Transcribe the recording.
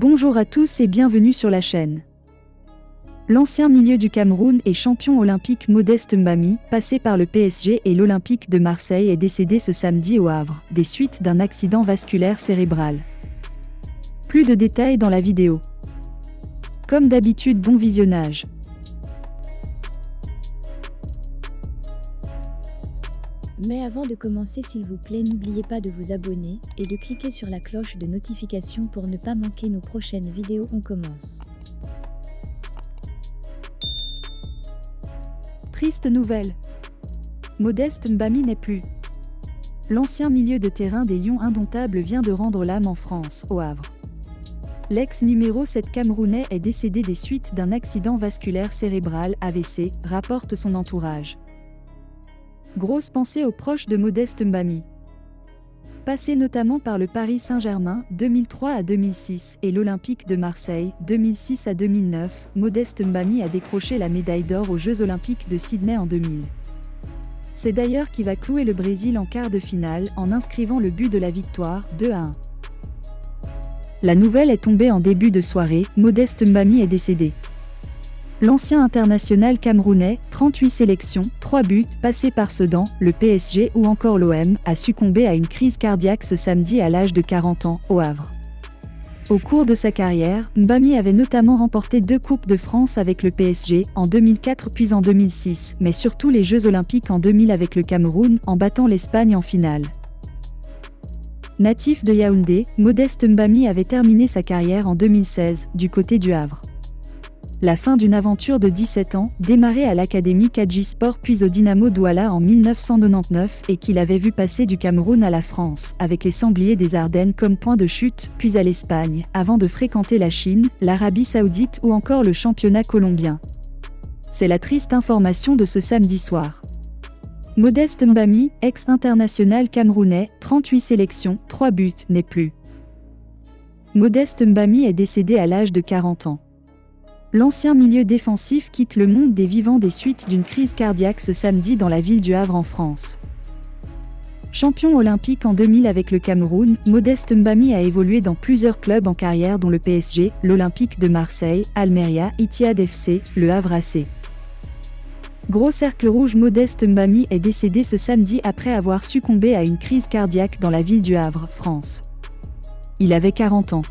Bonjour à tous et bienvenue sur la chaîne. L'ancien milieu du Cameroun et champion olympique Modeste Mbami, passé par le PSG et l'Olympique de Marseille, est décédé ce samedi au Havre, des suites d'un accident vasculaire cérébral. Plus de détails dans la vidéo. Comme d'habitude, bon visionnage. Mais avant de commencer, s'il vous plaît, n'oubliez pas de vous abonner et de cliquer sur la cloche de notification pour ne pas manquer nos prochaines vidéos. On commence. Triste nouvelle. Modeste Mbami n'est plus. L'ancien milieu de terrain des Lions indomptables vient de rendre l'âme en France, au Havre. L'ex numéro 7 camerounais est décédé des suites d'un accident vasculaire cérébral (AVC), rapporte son entourage. Grosse pensée aux proches de Modeste Mbami. Passé notamment par le Paris Saint-Germain 2003 à 2006 et l'Olympique de Marseille 2006 à 2009, Modeste Mbami a décroché la médaille d'or aux Jeux Olympiques de Sydney en 2000. C'est d'ailleurs qui va clouer le Brésil en quart de finale en inscrivant le but de la victoire, 2-1. La nouvelle est tombée en début de soirée, Modeste Mbami est décédé. L'ancien international camerounais, 38 sélections, 3 buts, passé par Sedan, le PSG ou encore l'OM, a succombé à une crise cardiaque ce samedi à l'âge de 40 ans, au Havre. Au cours de sa carrière, Mbami avait notamment remporté 2 Coupes de France avec le PSG, en 2004 puis en 2006, mais surtout les Jeux Olympiques en 2000 avec le Cameroun, en battant l'Espagne en finale. Natif de Yaoundé, Modeste Mbami avait terminé sa carrière en 2016, du côté du Havre. La fin d'une aventure de 17 ans, démarrée à l'Académie Kadji Sport puis au Dynamo Douala en 1999 et qu'il avait vu passer du Cameroun à la France, avec les Sangliers des Ardennes comme point de chute, puis à l'Espagne, avant de fréquenter la Chine, l'Arabie Saoudite ou encore le championnat colombien. C'est la triste information de ce samedi soir. Modeste Mbami, ex-international camerounais, 38 sélections, 3 buts, n'est plus. Modeste Mbami est décédé à l'âge de 40 ans. L'ancien milieu défensif quitte le monde des vivants des suites d'une crise cardiaque ce samedi dans la ville du Havre en France. Champion olympique en 2000 avec le Cameroun, Modeste Mbami a évolué dans plusieurs clubs en carrière dont le PSG, l'Olympique de Marseille, Almeria, Etihad FC, le Havre AC. Gros cercle rouge, Modeste Mbami est décédé ce samedi après avoir succombé à une crise cardiaque dans la ville du Havre, France. Il avait 40 ans.